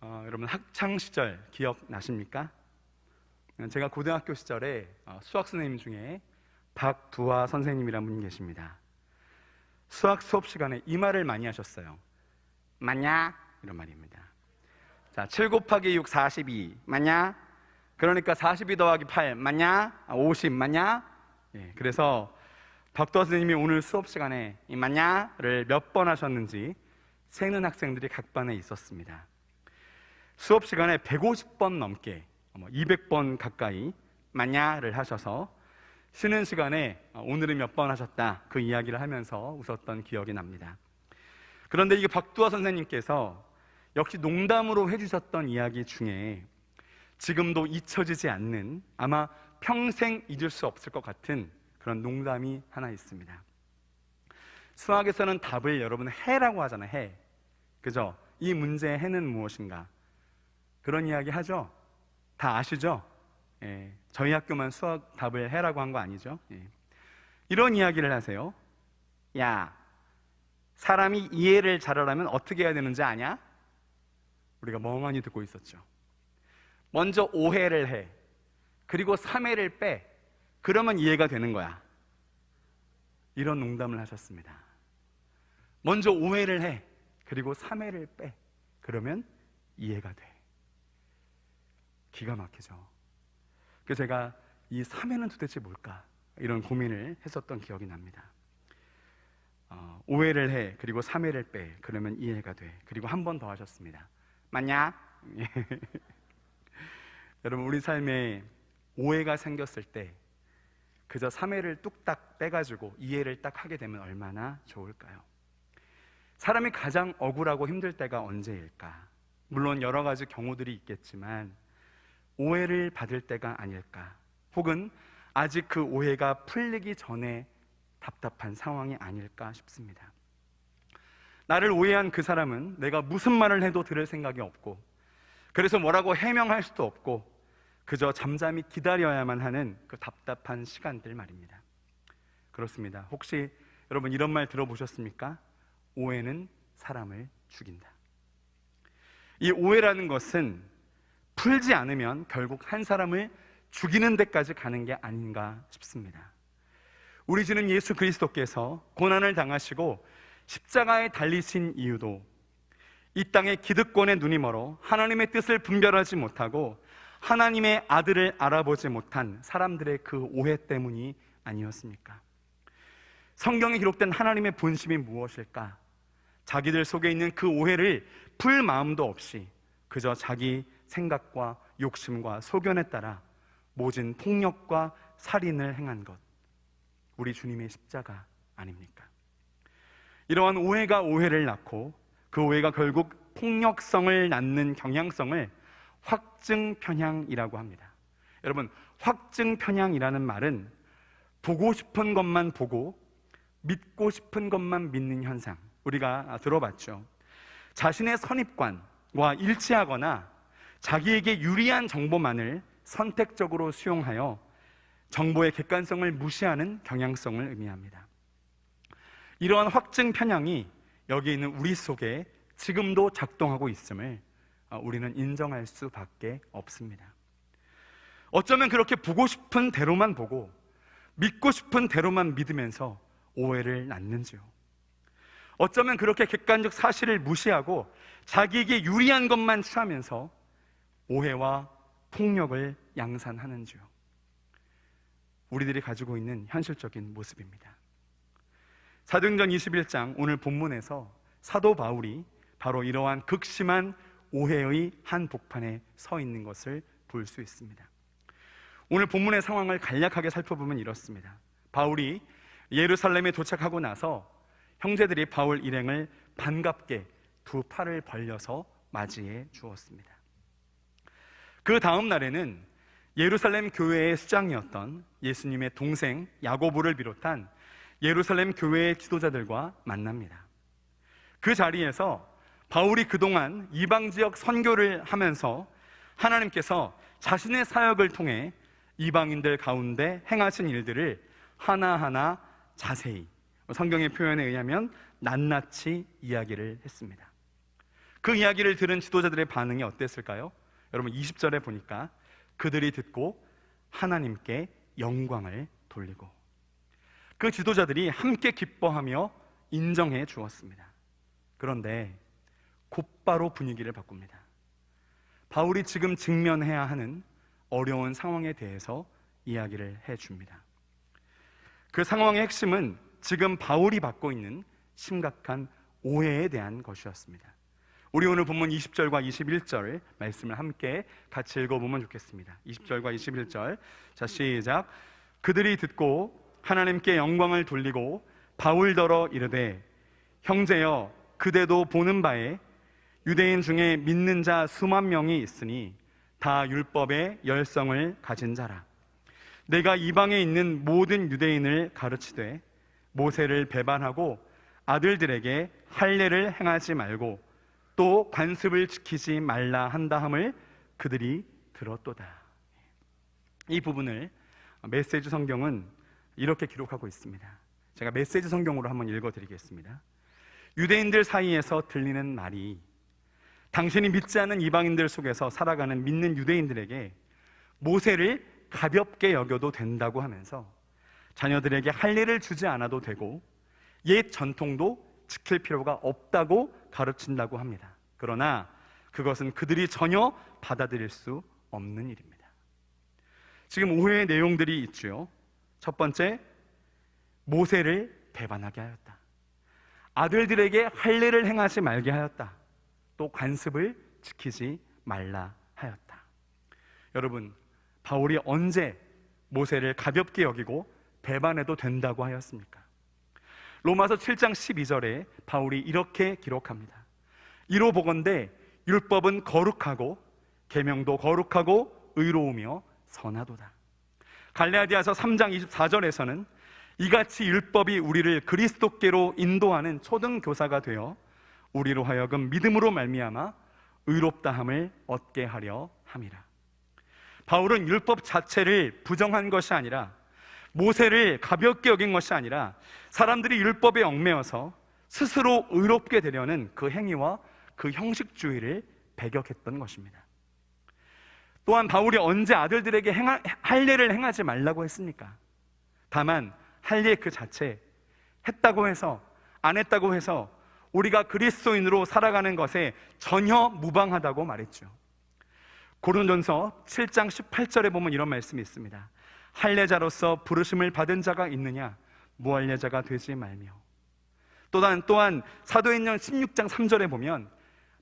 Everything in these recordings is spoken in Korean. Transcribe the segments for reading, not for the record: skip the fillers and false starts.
여러분 학창 시절 기억나십니까? 제가 고등학교 시절에 수학 선생님 중에 박두화 선생님이라는 분이 계십니다. 수학 수업 시간에 이 말을 많이 하셨어요. 맞냐? 이런 말입니다. 자, 7 곱하기 6 42 맞냐? 그러니까 42 더하기 8 맞냐? 50 맞냐? 예, 그래서 박두화 선생님이 오늘 수업 시간에 이 맞냐를 몇 번 하셨는지 세는 학생들이 각 반에 있었습니다. 수업 시간에 150번 넘게 200번 가까이 맞냐를 하셔서 쉬는 시간에 오늘은 몇 번 하셨다 그 이야기를 하면서 웃었던 기억이 납니다. 그런데 이게 박두화 선생님께서 역시 농담으로 해주셨던 이야기 중에 지금도 잊혀지지 않는, 아마 평생 잊을 수 없을 것 같은 그런 농담이 하나 있습니다. 수학에서는 답을 여러분 해라고 하잖아요. 해. 그죠? 이 문제의 해는 무엇인가? 그런 이야기 하죠? 다 아시죠? 예, 저희 학교만 수학 답을 해라고 한 거 아니죠? 예. 이런 이야기를 하세요. 야, 사람이 이해를 잘하려면 어떻게 해야 되는지 아냐? 우리가 멍하니 듣고 있었죠. 먼저 5회를 해. 그리고 3회를 빼. 그러면 이해가 되는 거야. 이런 농담을 하셨습니다. 먼저 5회를 해. 그리고 3회를 빼. 그러면 이해가 돼. 기가 막히죠. 그래서 제가 이 3회는 도대체 뭘까? 이런 고민을 했었던 기억이 납니다. 5회를 해. 그리고 3회를 빼. 그러면 이해가 돼. 그리고 한 번 더 하셨습니다. 맞냐? 여러분, 우리 삶에 오해가 생겼을 때 그저 3회를 뚝딱 빼가지고 이해를 딱 하게 되면 얼마나 좋을까요? 사람이 가장 억울하고 힘들 때가 언제일까? 물론 여러 가지 경우들이 있겠지만 오해를 받을 때가 아닐까? 혹은 아직 그 오해가 풀리기 전에 답답한 상황이 아닐까 싶습니다. 나를 오해한 그 사람은 내가 무슨 말을 해도 들을 생각이 없고, 그래서 뭐라고 해명할 수도 없고 그저 잠잠히 기다려야만 하는 그 답답한 시간들 말입니다. 그렇습니다. 혹시 여러분 이런 말 들어보셨습니까? 오해는 사람을 죽인다. 이 오해라는 것은 풀지 않으면 결국 한 사람을 죽이는 데까지 가는 게 아닌가 싶습니다. 우리 주는 예수 그리스도께서 고난을 당하시고 십자가에 달리신 이유도 이 땅의 기득권에 눈이 멀어 하나님의 뜻을 분별하지 못하고 하나님의 아들을 알아보지 못한 사람들의 그 오해 때문이 아니었습니까? 성경에 기록된 하나님의 본심이 무엇일까? 자기들 속에 있는 그 오해를 풀 마음도 없이 그저 자기 생각과 욕심과 소견에 따라 모진 폭력과 살인을 행한 것, 우리 주님의 십자가 아닙니까? 이러한 오해가 오해를 낳고 그 오해가 결국 폭력성을 낳는 경향성을 확증편향이라고 합니다. 여러분, 확증편향이라는 말은 보고 싶은 것만 보고 믿고 싶은 것만 믿는 현상, 우리가 들어봤죠. 자신의 선입관과 일치하거나 자기에게 유리한 정보만을 선택적으로 수용하여 정보의 객관성을 무시하는 경향성을 의미합니다. 이러한 확증 편향이 여기 있는 우리 속에 지금도 작동하고 있음을 우리는 인정할 수밖에 없습니다. 어쩌면 그렇게 보고 싶은 대로만 보고 믿고 싶은 대로만 믿으면서 오해를 낳는지요. 어쩌면 그렇게 객관적 사실을 무시하고 자기에게 유리한 것만 취하면서 오해와 폭력을 양산하는지요. 우리들이 가지고 있는 현실적인 모습입니다. 사도행전 21장 오늘 본문에서 사도 바울이 바로 이러한 극심한 오해의 한복판에 서 있는 것을 볼 수 있습니다. 오늘 본문의 상황을 간략하게 살펴보면 이렇습니다. 바울이 예루살렘에 도착하고 나서 형제들이 바울 일행을 반갑게 두 팔을 벌려서 맞이해 주었습니다. 그 다음 날에는 예루살렘 교회의 수장이었던 예수님의 동생 야고보를 비롯한 예루살렘 교회의 지도자들과 만납니다. 그 자리에서 바울이 그동안 이방 지역 선교를 하면서 하나님께서 자신의 사역을 통해 이방인들 가운데 행하신 일들을 하나하나 자세히, 성경의 표현에 의하면 낱낱이 이야기를 했습니다. 그 이야기를 들은 지도자들의 반응이 어땠을까요? 여러분 20절에 보니까 그들이 듣고 하나님께 영광을 돌리고, 그 지도자들이 함께 기뻐하며 인정해 주었습니다. 그런데 곧바로 분위기를 바꿉니다. 바울이 지금 직면해야 하는 어려운 상황에 대해서 이야기를 해줍니다. 그 상황의 핵심은 지금 바울이 받고 있는 심각한 오해에 대한 것이었습니다. 우리 오늘 본문 20절과 21절 말씀을 함께 같이 읽어보면 좋겠습니다. 20절과 21절, 자 시작. 그들이 듣고 하나님께 영광을 돌리고 바울더러 이르되, 형제여 그대도 보는 바에 유대인 중에 믿는 자 수만 명이 있으니 다 율법의 열성을 가진 자라. 내가 이방에 있는 모든 유대인을 가르치되 모세를 배반하고 아들들에게 할례를 행하지 말고 또 관습을 지키지 말라 한다 함을 그들이 들었도다. 이 부분을 메시지 성경은 이렇게 기록하고 있습니다. 제가 메시지 성경으로 한번 읽어드리겠습니다. 유대인들 사이에서 들리는 말이 당신이 믿지 않는 이방인들 속에서 살아가는 믿는 유대인들에게 모세를 가볍게 여겨도 된다고 하면서 자녀들에게 할례를 주지 않아도 되고 옛 전통도 지킬 필요가 없다고 가르친다고 합니다. 그러나 그것은 그들이 전혀 받아들일 수 없는 일입니다. 지금 오해의 내용들이 있죠. 첫 번째, 모세를 배반하게 하였다. 아들들에게 할례를 행하지 말게 하였다. 또 관습을 지키지 말라 하였다. 여러분, 바울이 언제 모세를 가볍게 여기고 배반해도 된다고 하였습니까? 로마서 7장 12절에 바울이 이렇게 기록합니다. 이로 보건대 율법은 거룩하고 계명도 거룩하고 의로우며 선하도다. 갈라디아서 3장 24절에서는 이같이 율법이 우리를 그리스도께로 인도하는 초등교사가 되어 우리로 하여금 믿음으로 말미암아 의롭다함을 얻게 하려 함이라. 바울은 율법 자체를 부정한 것이 아니라, 모세를 가볍게 여긴 것이 아니라 사람들이 율법에 얽매여서 스스로 의롭게 되려는 그 행위와 그 형식주의를 배격했던 것입니다. 또한 바울이 언제 아들들에게 할례를 행하지 말라고 했습니까? 다만 할례 그 자체, 했다고 해서 안 했다고 해서 우리가 그리스도인으로 살아가는 것에 전혀 무방하다고 말했죠. 고린도전서 7장 18절에 보면 이런 말씀이 있습니다. 할례자로서 부르심을 받은 자가 있느냐? 무할례자가 되지 말며. 또한 사도행전 16장 3절에 보면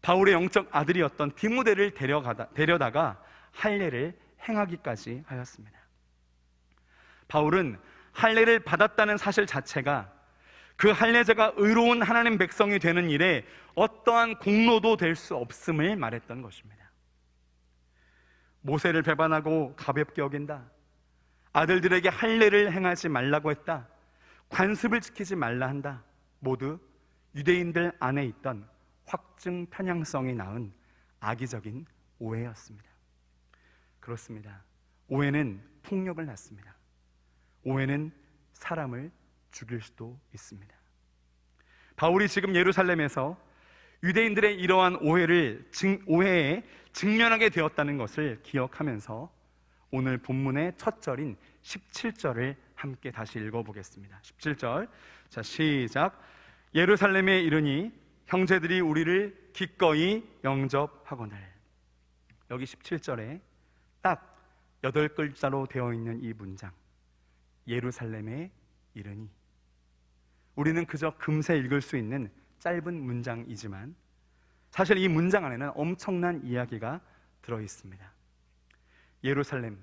바울의 영적 아들이었던 디모데를 데려다가 할례를 행하기까지 하였습니다. 바울은 할례를 받았다는 사실 자체가 그 할례자가 의로운 하나님 백성이 되는 일에 어떠한 공로도 될 수 없음을 말했던 것입니다. 모세를 배반하고 가볍게 여긴다, 아들들에게 할례를 행하지 말라고 했다, 관습을 지키지 말라 한다, 모두 유대인들 안에 있던 확증 편향성이 낳은 악의적인 오해였습니다. 그렇습니다. 오해는 폭력을 낳습니다. 오해는 사람을 죽일 수도 있습니다. 바울이 지금 예루살렘에서 유대인들의 이러한 오해에 직면하게 되었다는 것을 기억하면서 오늘 본문의 첫 절인 17절을 함께 다시 읽어보겠습니다. 17절, 자 시작. 예루살렘에 이르니 형제들이 우리를 기꺼이 영접하거늘. 여기 17절에 딱 8글자로 되어 있는 이 문장, 예루살렘에 이르니. 우리는 그저 금세 읽을 수 있는 짧은 문장이지만 사실 이 문장 안에는 엄청난 이야기가 들어있습니다. 예루살렘,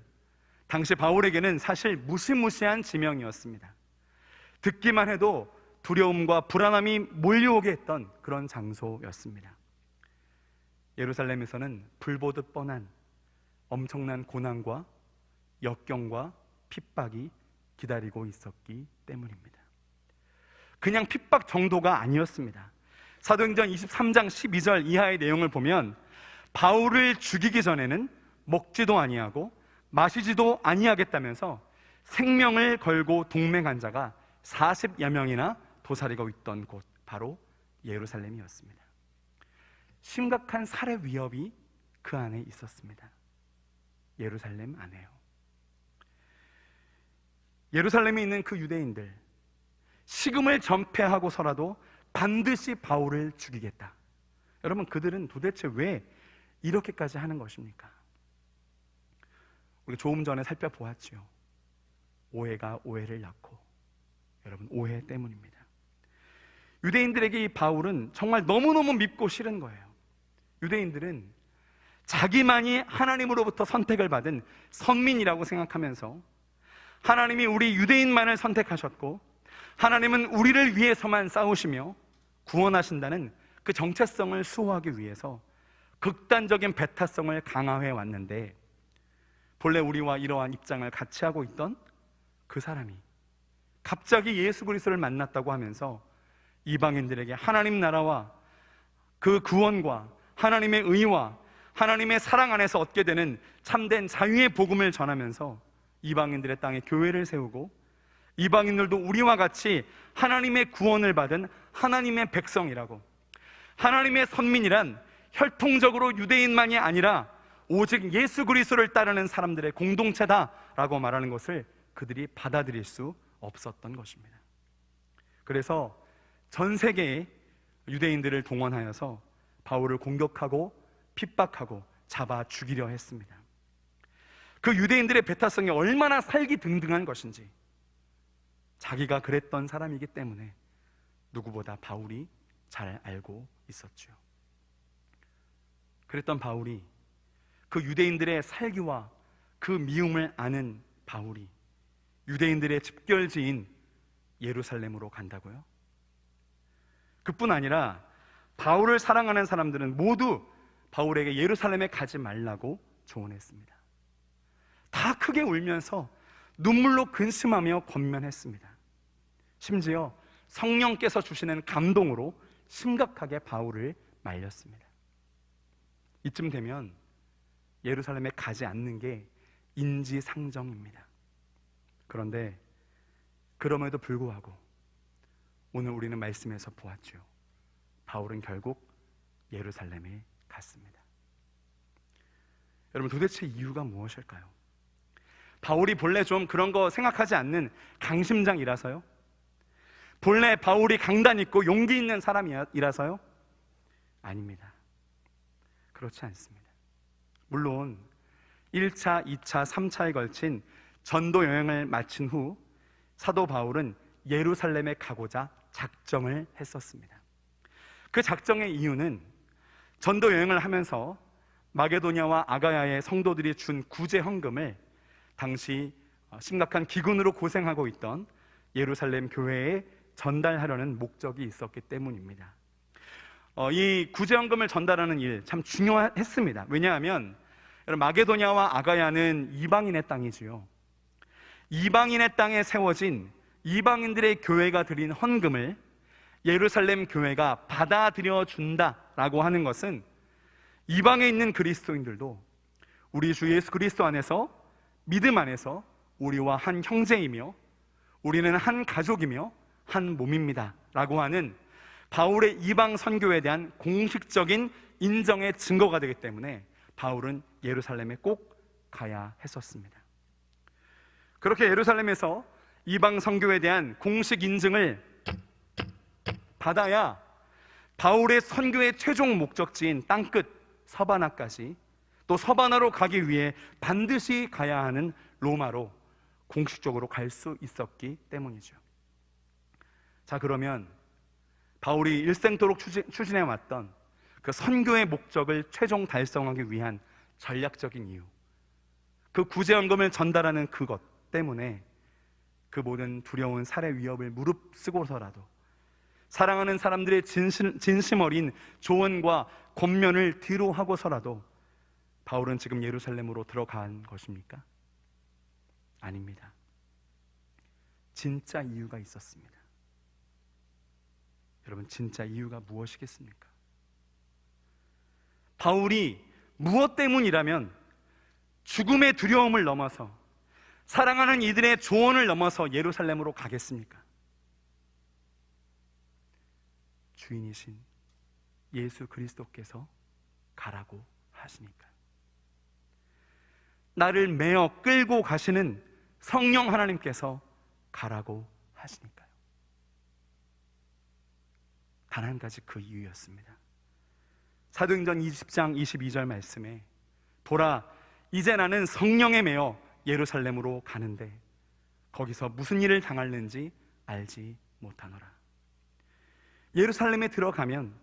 당시 바울에게는 사실 무시무시한 지명이었습니다. 듣기만 해도 두려움과 불안함이 몰려오게 했던 그런 장소였습니다. 예루살렘에서는 불보듯 뻔한 엄청난 고난과 역경과 핍박이 기다리고 있었기 때문입니다. 그냥 핍박 정도가 아니었습니다. 사도행전 23장 12절 이하의 내용을 보면 바울을 죽이기 전에는 먹지도 아니하고 마시지도 아니하겠다면서 생명을 걸고 동맹한 자가 40여 명이나 도사리고 있던 곳, 바로 예루살렘이었습니다. 심각한 살해 위협이 그 안에 있었습니다. 예루살렘 안에요. 예루살렘에 있는 그 유대인들, 식음을 전폐하고서라도 반드시 바울을 죽이겠다. 여러분, 그들은 도대체 왜 이렇게까지 하는 것입니까? 우리가 조금 전에 살펴보았지요. 오해가 오해를 낳고, 여러분, 오해 때문입니다. 유대인들에게 이 바울은 정말 너무너무 밉고 싫은 거예요. 유대인들은 자기만이 하나님으로부터 선택을 받은 선민이라고 생각하면서 하나님이 우리 유대인만을 선택하셨고 하나님은 우리를 위해서만 싸우시며 구원하신다는 그 정체성을 수호하기 위해서 극단적인 배타성을 강화해 왔는데, 본래 우리와 이러한 입장을 같이 하고 있던 그 사람이 갑자기 예수 그리스도를 만났다고 하면서 이방인들에게 하나님 나라와 그 구원과 하나님의 의와 하나님의 사랑 안에서 얻게 되는 참된 자유의 복음을 전하면서 이방인들의 땅에 교회를 세우고, 이방인들도 우리와 같이 하나님의 구원을 받은 하나님의 백성이라고, 하나님의 선민이란 혈통적으로 유대인만이 아니라 오직 예수 그리스도를 따르는 사람들의 공동체다라고 말하는 것을 그들이 받아들일 수 없었던 것입니다. 그래서 전 세계의 유대인들을 동원하여서 바울을 공격하고 핍박하고 잡아 죽이려 했습니다. 그 유대인들의 배타성이 얼마나 살기등등한 것인지 자기가 그랬던 사람이기 때문에 누구보다 바울이 잘 알고 있었죠. 그랬던 바울이, 그 유대인들의 살기와 그 미움을 아는 바울이 유대인들의 집결지인 예루살렘으로 간다고요? 그뿐 아니라 바울을 사랑하는 사람들은 모두 바울에게 예루살렘에 가지 말라고 조언했습니다. 다 크게 울면서 눈물로 근심하며 권면했습니다. 심지어 성령께서 주시는 감동으로 심각하게 바울을 말렸습니다. 이쯤 되면 예루살렘에 가지 않는 게 인지상정입니다. 그런데 그럼에도 불구하고 오늘 우리는 말씀에서 보았죠. 바울은 결국 예루살렘에 갔습니다. 여러분, 도대체 이유가 무엇일까요? 바울이 본래 좀 그런 거 생각하지 않는 강심장이라서요? 본래 바울이 강단 있고 용기 있는 사람이라서요? 아닙니다. 그렇지 않습니다. 물론 1차, 2차, 3차에 걸친 전도 여행을 마친 후 사도 바울은 예루살렘에 가고자 작정을 했었습니다. 그 작정의 이유는 전도 여행을 하면서 마게도냐와 아가야의 성도들이 준 구제 헌금을 당시 심각한 기근으로 고생하고 있던 예루살렘 교회에 전달하려는 목적이 있었기 때문입니다. 이 구제 헌금을 전달하는 일 참 중요했습니다. 왜냐하면 마게도냐와 아가야는 이방인의 땅이지요. 이방인의 땅에 세워진 이방인들의 교회가 드린 헌금을 예루살렘 교회가 받아들여 준다라고 하는 것은 이방에 있는 그리스도인들도 우리 주 예수 그리스도 안에서, 믿음 안에서 우리와 한 형제이며 우리는 한 가족이며 한 몸입니다 라고 하는 바울의 이방 선교에 대한 공식적인 인정의 증거가 되기 때문에 바울은 예루살렘에 꼭 가야 했었습니다. 그렇게 예루살렘에서 이방 선교에 대한 공식 인증을 받아야 바울의 선교의 최종 목적지인 땅끝 서바나까지, 또 서바나로 가기 위해 반드시 가야 하는 로마로 공식적으로 갈 수 있었기 때문이죠. 자, 그러면 바울이 일생도록 추진해왔던 그 선교의 목적을 최종 달성하기 위한 전략적인 이유, 그 구제헌금을 전달하는 그것 때문에 그 모든 두려운 살해 위협을 무릅쓰고서라도 사랑하는 사람들의 진심 어린 조언과 권면을 뒤로 하고서라도 바울은 지금 예루살렘으로 들어간 것입니까? 아닙니다. 진짜 이유가 있었습니다. 여러분, 진짜 이유가 무엇이겠습니까? 바울이 무엇 때문이라면 죽음의 두려움을 넘어서, 사랑하는 이들의 조언을 넘어서 예루살렘으로 가겠습니까? 주인이신 예수 그리스도께서 가라고 하시니까. 나를 메어 끌고 가시는 성령 하나님께서 가라고 하시니까요. 단 한 가지 그 이유였습니다. 사도행전 20장 22절 말씀에 보라, 이제 나는 성령에 매여 예루살렘으로 가는데 거기서 무슨 일을 당할는지 알지 못하노라. 예루살렘에 들어가면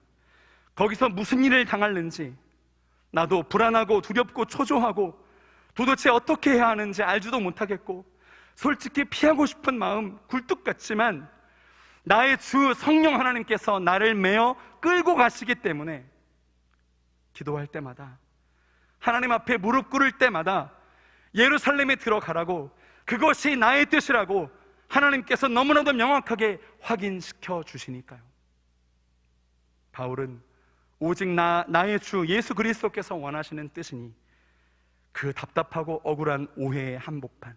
거기서 무슨 일을 당할는지 나도 불안하고 두렵고 초조하고 도대체 어떻게 해야 하는지 알지도 못하겠고 솔직히 피하고 싶은 마음 굴뚝 같지만 나의 주 성령 하나님께서 나를 메어 끌고 가시기 때문에 기도할 때마다, 하나님 앞에 무릎 꿇을 때마다 예루살렘에 들어가라고, 그것이 나의 뜻이라고 하나님께서 너무나도 명확하게 확인시켜 주시니까요. 바울은 오직 나의 주 예수 그리스도께서 원하시는 뜻이니 그 답답하고 억울한 오해의 한복판,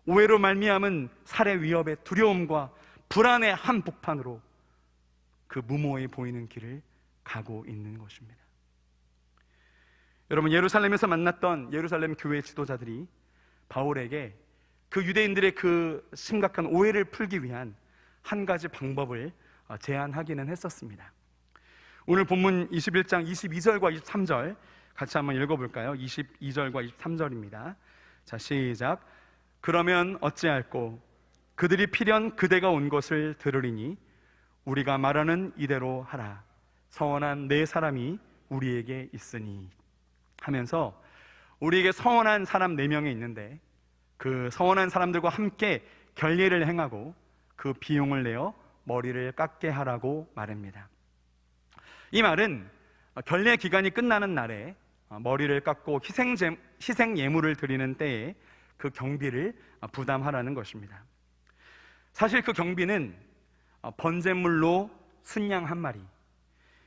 오해로 말미암은 살해 위협의 두려움과 불안의 한복판으로 그 무모해 보이는 길을 가고 있는 것입니다. 여러분, 예루살렘에서 만났던 예루살렘 교회 지도자들이 바울에게 그 유대인들의 그 심각한 오해를 풀기 위한 한 가지 방법을 제안하기는 했었습니다. 오늘 본문 21장 22절과 23절 같이 한번 읽어볼까요? 22절과 23절입니다. 자, 시작. 그러면 어찌할꼬? 그들이 필연 그대가 온 것을 들으리니 우리가 말하는 이대로 하라. 서원한 네 사람이 우리에게 있으니 하면서 우리에게 서원한 사람 4명이 있는데 그 서원한 사람들과 함께 결례를 행하고 그 비용을 내어 머리를 깎게 하라고 말합니다. 이 말은 결례 기간이 끝나는 날에 머리를 깎고 희생 예물을 드리는 때에 그 경비를 부담하라는 것입니다. 사실 그 경비는 번제물로 순양 1마리,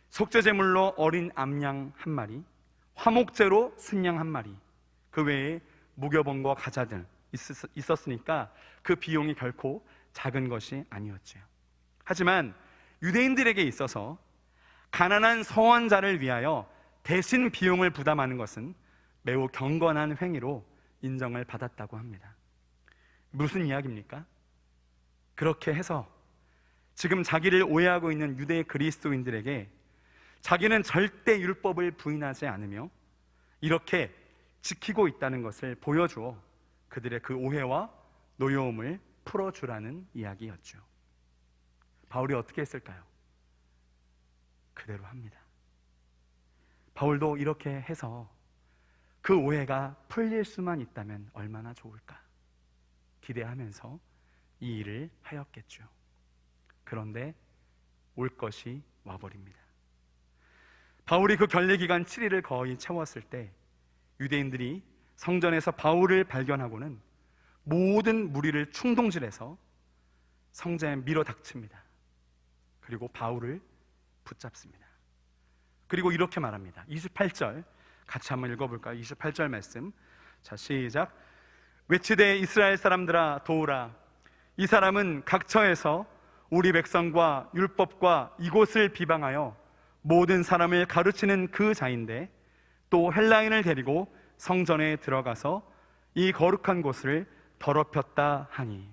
속죄제물로 어린 암양 1마리, 화목제로 순양 1마리, 그 외에 무교본과 가자 등 있었으니까 그 비용이 결코 작은 것이 아니었죠. 하지만 유대인들에게 있어서 가난한 서원자를 위하여 대신 비용을 부담하는 것은 매우 경건한 행위로 인정을 받았다고 합니다. 무슨 이야기입니까? 그렇게 해서 지금 자기를 오해하고 있는 유대 그리스도인들에게 자기는 절대 율법을 부인하지 않으며 이렇게 지키고 있다는 것을 보여주어 그들의 그 오해와 노여움을 풀어주라는 이야기였죠. 바울이 어떻게 했을까요? 그대로 합니다. 바울도 이렇게 해서 그 오해가 풀릴 수만 있다면 얼마나 좋을까 기대하면서 이 일을 하였겠죠. 그런데 올 것이 와버립니다. 바울이 그 결례기간 7일을 거의 채웠을 때 유대인들이 성전에서 바울을 발견하고는 모든 무리를 충동질해서 성전에 밀어닥칩니다. 그리고 바울을 붙잡습니다. 그리고 이렇게 말합니다. 28절 같이 한번 읽어볼까요? 28절 말씀. 자, 시작. 외치되 이스라엘 사람들아 도우라. 이 사람은 각처에서 우리 백성과 율법과 이곳을 비방하여 모든 사람을 가르치는 그 자인데 또 헬라인을 데리고 성전에 들어가서 이 거룩한 곳을 더럽혔다 하니.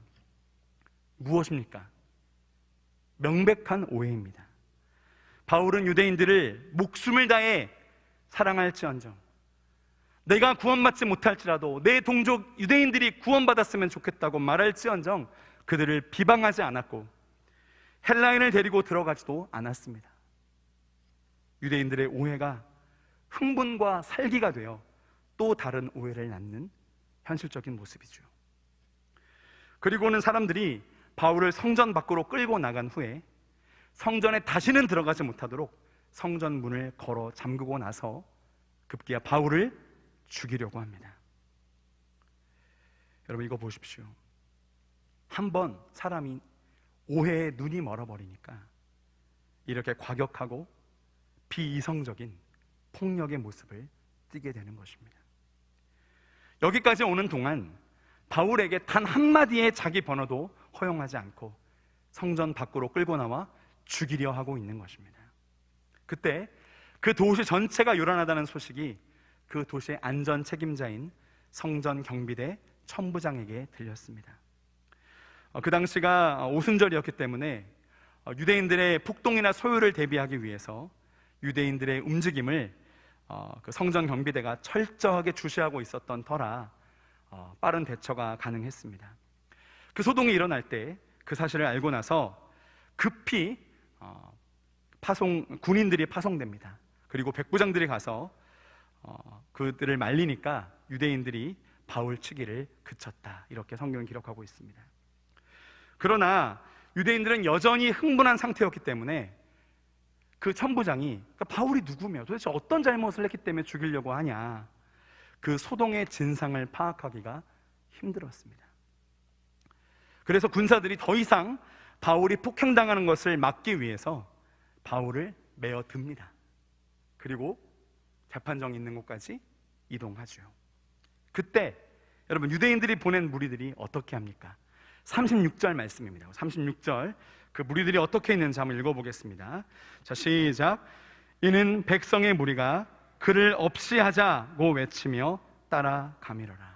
무엇입니까? 명백한 오해입니다. 바울은 유대인들을 목숨을 다해 사랑할지언정, 내가 구원받지 못할지라도 내 동족 유대인들이 구원받았으면 좋겠다고 말할지언정 그들을 비방하지 않았고 헬라인을 데리고 들어가지도 않았습니다. 유대인들의 오해가 흥분과 살기가 되어 또 다른 오해를 낳는 현실적인 모습이죠. 그리고는 사람들이 바울을 성전 밖으로 끌고 나간 후에 성전에 다시는 들어가지 못하도록 성전 문을 걸어 잠그고 나서 급기야 바울을 죽이려고 합니다. 여러분, 이거 보십시오. 한번 사람이 오해에 눈이 멀어버리니까 이렇게 과격하고 비이성적인 폭력의 모습을 띠게 되는 것입니다. 여기까지 오는 동안 바울에게 단 한마디의 자기 번호도 허용하지 않고 성전 밖으로 끌고 나와 죽이려 하고 있는 것입니다. 그때 그 도시 전체가 요란하다는 소식이 그 도시의 안전 책임자인 성전 경비대 천부장에게 들렸습니다. 그 당시가 오순절이었기 때문에 유대인들의 폭동이나 소요를 대비하기 위해서 유대인들의 움직임을 그 성전 경비대가 철저하게 주시하고 있었던 터라 빠른 대처가 가능했습니다. 그 소동이 일어날 때 그 사실을 알고 나서 급히 군인들이 파송됩니다. 그리고 백부장들이 가서 그들을 말리니까 유대인들이 바울 치기를 그쳤다, 이렇게 성경은 기록하고 있습니다. 그러나 유대인들은 여전히 흥분한 상태였기 때문에 그 천부장이, 그러니까 바울이 누구며 도대체 어떤 잘못을 했기 때문에 죽이려고 하냐, 그 소동의 진상을 파악하기가 힘들었습니다. 그래서 군사들이 더 이상 바울이 폭행당하는 것을 막기 위해서 바울을 메어 듭니다. 그리고 재판정이 있는 곳까지 이동하죠. 그때 여러분, 유대인들이 보낸 무리들이 어떻게 합니까? 36절 말씀입니다. 36절 그 무리들이 어떻게 있는지 한번 읽어보겠습니다. 자, 시작. 이는 백성의 무리가 그를 없이 하자고 외치며 따라가미러라.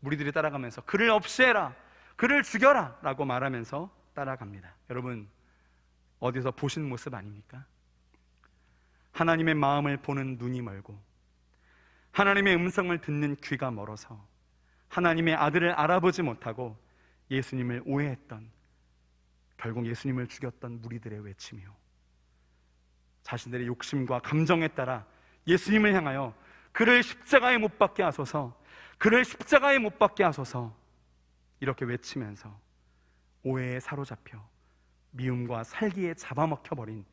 무리들이 따라가면서 그를 없이 해라, 그를 죽여라 라고 말하면서 따라갑니다. 여러분, 어디서 보신 모습 아닙니까? 하나님의 마음을 보는 눈이 멀고 하나님의 음성을 듣는 귀가 멀어서 하나님의 아들을 알아보지 못하고 예수님을 오해했던, 결국 예수님을 죽였던 무리들의 외치며 자신들의 욕심과 감정에 따라 예수님을 향하여 그를 십자가에 못 박게 하소서, 그를 십자가에 못 박게 하소서, 이렇게 외치면서 오해에 사로잡혀 미움과 살기에 잡아먹혀버린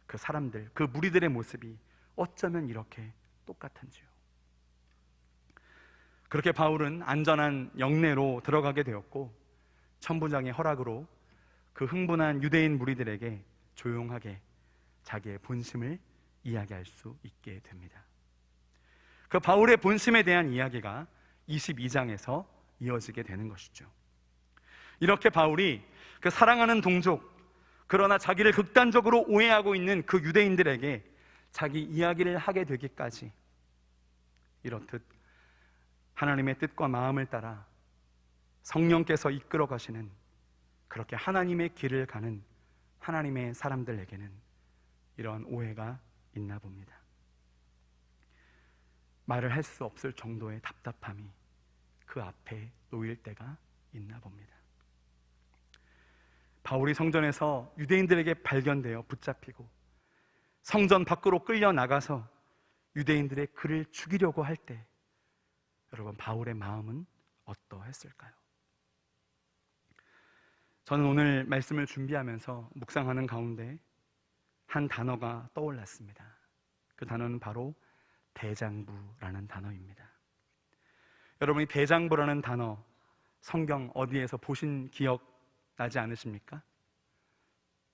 그 사람들, 그 무리들의 모습이 어쩌면 이렇게 똑같은지요. 그렇게 바울은 안전한 영내로 들어가게 되었고 천부장의 허락으로 그 흥분한 유대인 무리들에게 조용하게 자기의 본심을 이야기할 수 있게 됩니다. 그 바울의 본심에 대한 이야기가 22장에서 이어지게 되는 것이죠. 이렇게 바울이 그 사랑하는 동족, 그러나 자기를 극단적으로 오해하고 있는 그 유대인들에게 자기 이야기를 하게 되기까지 이렇듯 하나님의 뜻과 마음을 따라 성령께서 이끌어 가시는, 그렇게 하나님의 길을 가는 하나님의 사람들에게는 이러한 오해가 있나 봅니다. 말을 할 수 없을 정도의 답답함이 그 앞에 놓일 때가 있나 봅니다. 바울이 성전에서 유대인들에게 발견되어 붙잡히고 성전 밖으로 끌려 나가서 유대인들의 그를 죽이려고 할 때 여러분, 바울의 마음은 어떠했을까요? 저는 오늘 말씀을 준비하면서 묵상하는 가운데 한 단어가 떠올랐습니다. 그 단어는 바로 대장부라는 단어입니다. 여러분, 이 대장부라는 단어 성경 어디에서 보신 기억 나지 않으십니까?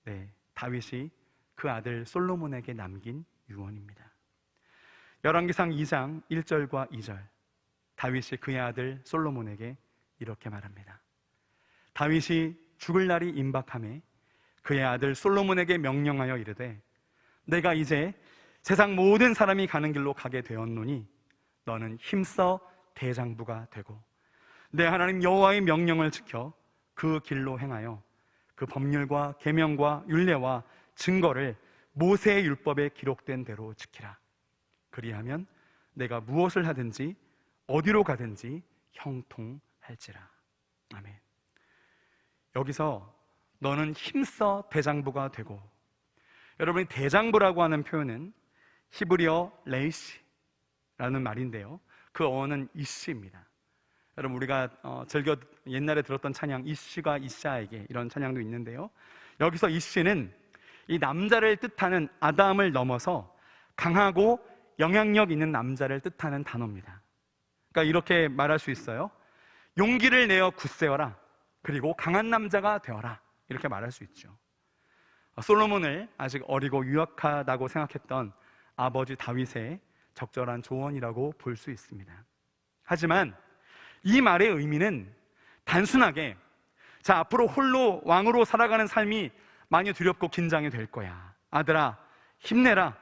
네, 다윗이 그 아들 솔로몬에게 남긴 유언입니다. 열왕기상 2장 1절과 2절, 다윗이 그의 아들 솔로몬에게 이렇게 말합니다. 다윗이 죽을 날이 임박하매 그의 아들 솔로몬에게 명령하여 이르되, 내가 이제 세상 모든 사람이 가는 길로 가게 되었노니 너는 힘써 대장부가 되고 내 하나님 여호와의 명령을 지켜 그 길로 행하여 그 법률과 계명과 율례와 증거를 모세의 율법에 기록된 대로 지키라. 그리하면 내가 무엇을 하든지 어디로 가든지 형통할지라. 아멘. 여기서 너는 힘써 대장부가 되고, 여러분이 대장부라고 하는 표현은 히브리어 레이시라는 말인데요, 그 어원은 이씨입니다. 여러분, 우리가 즐겨 옛날에 들었던 찬양 이씨가 이샤에게, 이런 찬양도 있는데요, 여기서 이씨는 이 남자를 뜻하는 아담을 넘어서 강하고 영향력 있는 남자를 뜻하는 단어입니다. 그러니까 이렇게 말할 수 있어요. 용기를 내어 굳세어라, 그리고 강한 남자가 되어라, 이렇게 말할 수 있죠. 솔로몬을 아직 어리고 유약하다고 생각했던 아버지 다윗의 적절한 조언이라고 볼 수 있습니다. 하지만 이 말의 의미는 단순하게, 자, 앞으로 홀로 왕으로 살아가는 삶이 많이 두렵고 긴장이 될 거야, 아들아, 힘내라,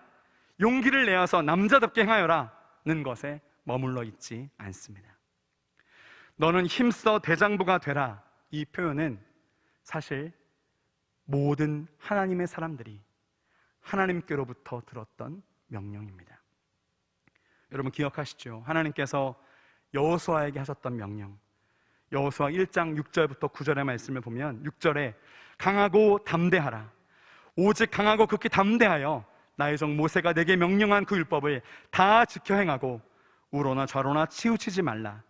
용기를 내어서 남자답게 행하여라는 것에 머물러 있지 않습니다. 너는 힘써 대장부가 되라, 이 표현은 사실 모든 하나님의 사람들이 하나님께로부터 들었던 명령입니다. 여러분 기억하시죠? 하나님께서 여호수아에게 하셨던 명령, 여호수아 1장 6절부터 9절의 말씀을 보면 6절에 강하고 담대하라, 오직 강하고 극히 담대하여 나의 종 모세가 내게 명령한 그 율법을 다 지켜 행하고 우로나 좌로나 치우치지 말라,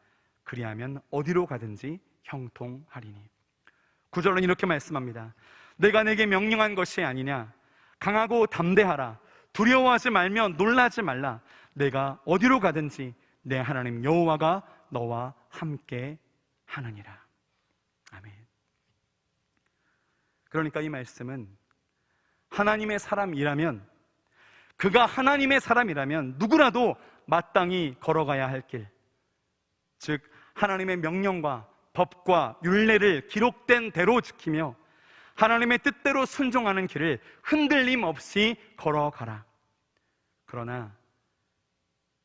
그리하면 어디로 가든지 형통하리니. 9절은 이렇게 말씀합니다. 내가 내게 명령한 것이 아니냐, 강하고 담대하라, 두려워하지 말며 놀라지 말라, 내가 어디로 가든지 내 하나님 여호와가 너와 함께 하느니라. 아멘. 그러니까 이 말씀은 하나님의 사람이라면, 그가 하나님의 사람이라면 누구라도 마땅히 걸어가야 할 길, 즉 하나님의 명령과 법과 율례를 기록된 대로 지키며 하나님의 뜻대로 순종하는 길을 흔들림 없이 걸어가라. 그러나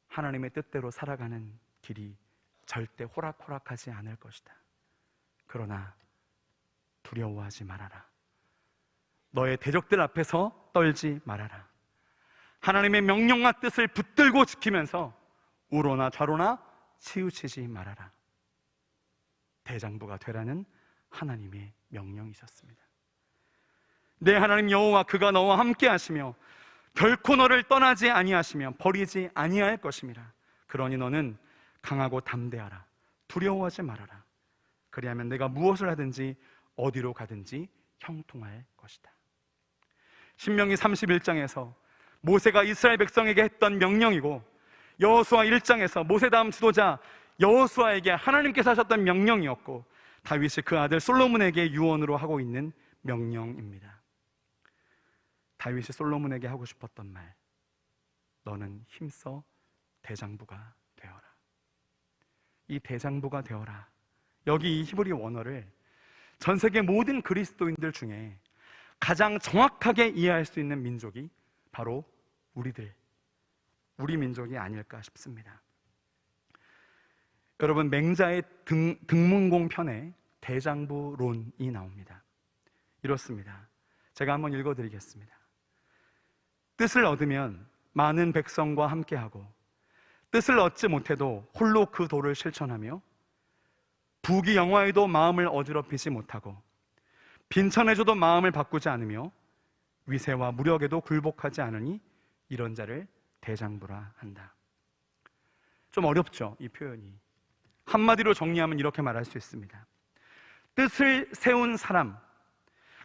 하나님의 뜻대로 살아가는 길이 절대 호락호락하지 않을 것이다. 그러나 두려워하지 말아라. 너의 대적들 앞에서 떨지 말아라. 하나님의 명령과 뜻을 붙들고 지키면서 우로나 좌로나 치우치지 말아라. 대장부가 되라는 하나님의 명령이셨습니다. 내 하나님 여호와 그가 너와 함께 하시며 결코 너를 떠나지 아니하시며 버리지 아니할 것임이라. 그러니 너는 강하고 담대하라. 두려워하지 말아라. 그리하면 내가 무엇을 하든지 어디로 가든지 형통할 것이다. 신명기 31장에서 모세가 이스라엘 백성에게 했던 명령이고, 여호수아 1장에서 모세 다음 지도자 여호수아에게 하나님께서 하셨던 명령이었고, 다윗이 그 아들 솔로몬에게 유언으로 하고 있는 명령입니다. 다윗이 솔로몬에게 하고 싶었던 말, 너는 힘써 대장부가 되어라. 이 대장부가 되어라, 여기 이 히브리 원어를 전 세계 모든 그리스도인들 중에 가장 정확하게 이해할 수 있는 민족이 바로 우리 민족이 아닐까 싶습니다. 여러분, 맹자의 등문공 편에 대장부론이 나옵니다. 이렇습니다. 제가 한번 읽어드리겠습니다. 뜻을 얻으면 많은 백성과 함께하고, 뜻을 얻지 못해도 홀로 그 도를 실천하며, 부귀영화에도 마음을 어지럽히지 못하고, 빈천해줘도 마음을 바꾸지 않으며, 위세와 무력에도 굴복하지 않으니 이런 자를 대장부라 한다. 좀 어렵죠, 이 표현이. 한마디로 정리하면 이렇게 말할 수 있습니다. 뜻을 세운 사람,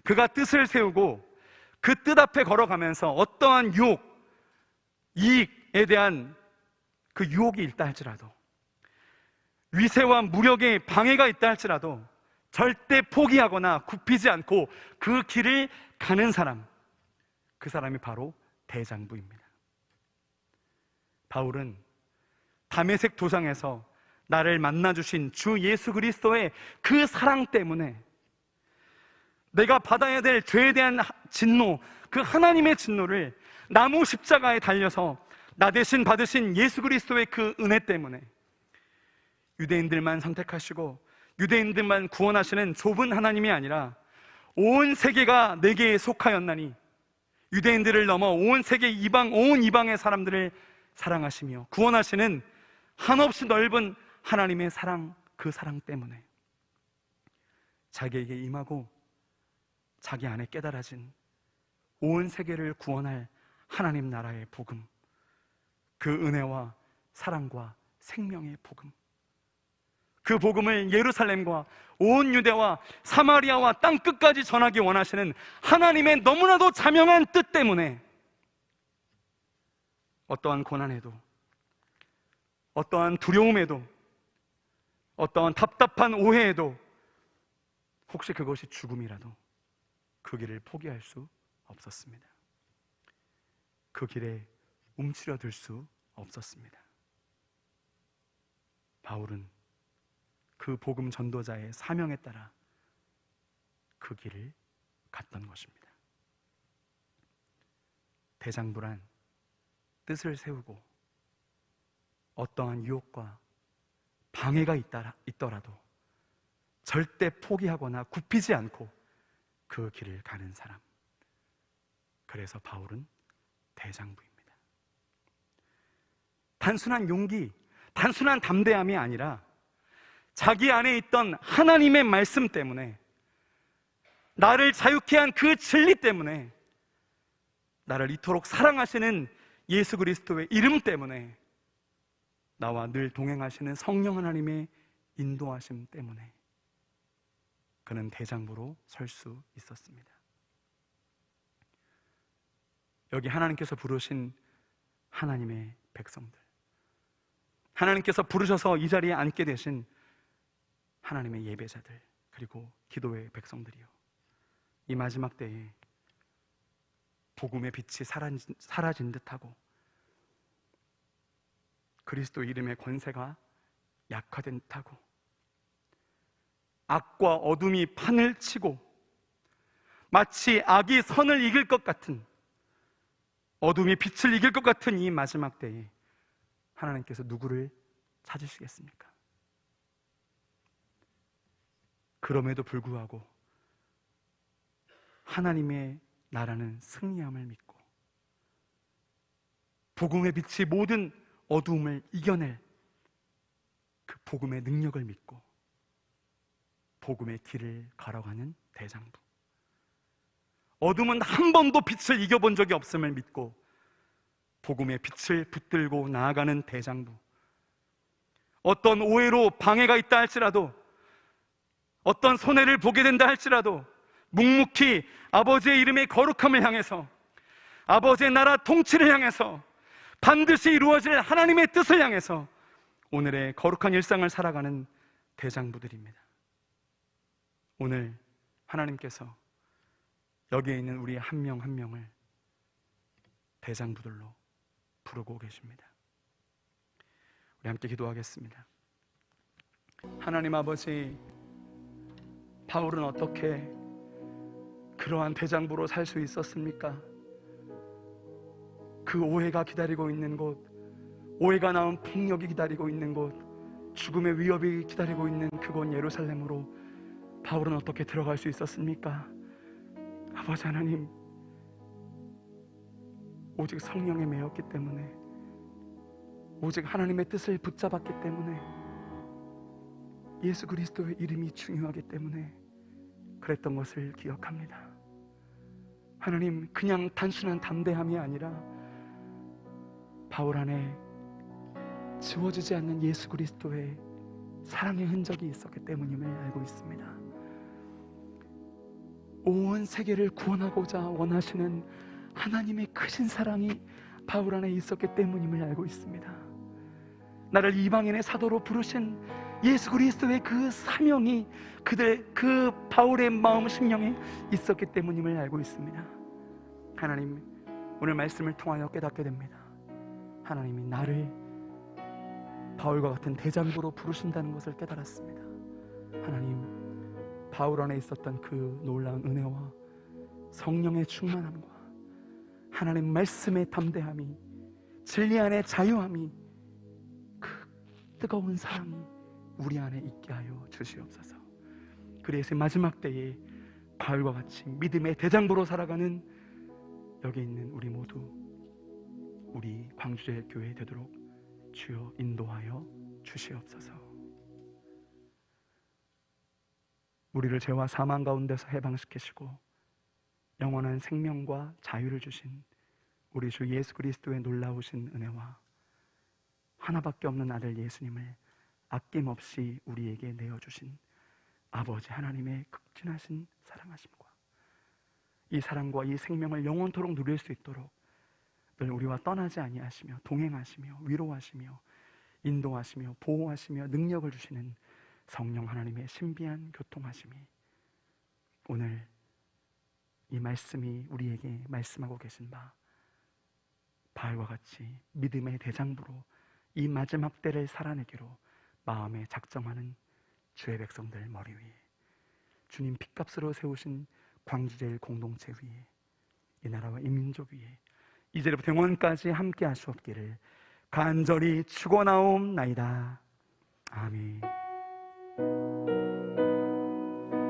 그가 뜻을 세우고 그 뜻 앞에 걸어가면서 어떠한 유혹, 이익에 대한 그 유혹이 있다 할지라도, 위세와 무력에 방해가 있다 할지라도 절대 포기하거나 굽히지 않고 그 길을 가는 사람, 그 사람이 바로 대장부입니다. 바울은 다메섹 도상에서 나를 만나주신 주 예수 그리스도의 그 사랑 때문에 내가 받아야 될 죄에 대한 진노, 그 하나님의 진노를 나무 십자가에 달려서 나 대신 받으신 예수 그리스도의 그 은혜 때문에, 유대인들만 선택하시고 유대인들만 구원하시는 좁은 하나님이 아니라 온 세계가 내게 속하였나니, 유대인들을 넘어 온 세계 온 이방의 사람들을 사랑하시며 구원하시는 한없이 넓은 하나님의 사랑, 그 사랑 때문에 자기에게 임하고 자기 안에 깨달아진 온 세계를 구원할 하나님 나라의 복음, 그 은혜와 사랑과 생명의 복음, 그 복음을 예루살렘과 온 유대와 사마리아와 땅끝까지 전하기 원하시는 하나님의 너무나도 자명한 뜻 때문에 어떠한 고난에도, 어떠한 두려움에도, 어떠한 답답한 오해에도, 혹시 그것이 죽음이라도 그 길을 포기할 수 없었습니다. 그 길에 움츠려들 수 없었습니다. 바울은 그 복음 전도자의 사명에 따라 그 길을 갔던 것입니다. 대장부란 뜻을 세우고 어떠한 유혹과 방해가 있더라도 절대 포기하거나 굽히지 않고 그 길을 가는 사람. 그래서 바울은 대장부입니다. 단순한 용기, 단순한 담대함이 아니라 자기 안에 있던 하나님의 말씀 때문에, 나를 자유케 한 그 진리 때문에, 나를 이토록 사랑하시는 예수 그리스도의 이름 때문에, 나와 늘 동행하시는 성령 하나님의 인도하심 때문에 그는 대장부로 설 수 있었습니다. 여기 하나님께서 부르신 하나님의 백성들, 하나님께서 부르셔서 이 자리에 앉게 되신 하나님의 예배자들, 그리고 기도의 백성들이요, 이 마지막 때에 복음의 빛이 사라진 듯하고 그리스도 이름의 권세가 약화된 듯하고 악과 어둠이 판을 치고 마치 악이 선을 이길 것 같은, 어둠이 빛을 이길 것 같은 이 마지막 때에 하나님께서 누구를 찾으시겠습니까? 그럼에도 불구하고 하나님의 나라는 승리함을 믿고 복음의 빛이 모든 어두움을 이겨낼 그 복음의 능력을 믿고 복음의 길을 걸어가는 대장부, 어둠은 한 번도 빛을 이겨본 적이 없음을 믿고 복음의 빛을 붙들고 나아가는 대장부, 어떤 오해로 방해가 있다 할지라도, 어떤 손해를 보게 된다 할지라도 묵묵히 아버지의 이름의 거룩함을 향해서, 아버지의 나라 통치를 향해서, 반드시 이루어질 하나님의 뜻을 향해서 오늘의 거룩한 일상을 살아가는 대장부들입니다. 오늘 하나님께서 여기에 있는 우리 한 명 한 명을 대장부들로 부르고 계십니다. 우리 함께 기도하겠습니다. 하나님 아버지, 바울은 어떻게 그러한 대장부로 살 수 있었습니까? 그 오해가 기다리고 있는 곳, 오해가 낳은 폭력이 기다리고 있는 곳, 죽음의 위협이 기다리고 있는 그곳 예루살렘으로 바울은 어떻게 들어갈 수 있었습니까? 아버지 하나님, 오직 성령에 매였기 때문에, 오직 하나님의 뜻을 붙잡았기 때문에, 예수 그리스도의 이름이 중요하기 때문에 그랬던 것을 기억합니다. 하나님, 그냥 단순한 담대함이 아니라 바울 안에 지워지지 않는 예수 그리스도의 사랑의 흔적이 있었기 때문임을 알고 있습니다. 온 세계를 구원하고자 원하시는 하나님의 크신 사랑이 바울 안에 있었기 때문임을 알고 있습니다. 나를 이방인의 사도로 부르신 예수 그리스도의 그 사명이 그 바울의 마음 심령에 있었기 때문임을 알고 있습니다. 하나님, 오늘 말씀을 통하여 깨닫게 됩니다. 하나님이 나를 바울과 같은 대장부로 부르신다는 것을 깨달았습니다. 하나님, 바울 안에 있었던 그 놀라운 은혜와 성령의 충만함과 하나님 말씀의 담대함이, 진리 안의 자유함이, 그 뜨거운 사랑이 우리 안에 있게 하여 주시옵소서. 그래서 마지막 때에 바울과 같이 믿음의 대장부로 살아가는 여기 있는 우리 모두, 우리 광주제 교회 되도록 주여 인도하여 주시옵소서. 우리를 죄와 사망 가운데서 해방시키시고 영원한 생명과 자유를 주신 우리 주 예수 그리스도의 놀라우신 은혜와 하나밖에 없는 아들 예수님을 아낌없이 우리에게 내어주신 아버지 하나님의 극진하신 사랑하심과 이 사랑과 이 생명을 영원토록 누릴 수 있도록 늘 우리와 떠나지 아니하시며 동행하시며 위로하시며 인도하시며 보호하시며 능력을 주시는 성령 하나님의 신비한 교통하심이 오늘 이 말씀이 우리에게 말씀하고 계신 바 바울과 같이 믿음의 대장부로 이 마지막 때를 살아내기로 마음에 작정하는 주의 백성들 머리 위에, 주님 핏값으로 세우신 광주제일 공동체 위에, 이 나라와 이 민족 위에 이제부터 영원까지 함께 하시옵기를 간절히 축원하옵나이다. 아멘.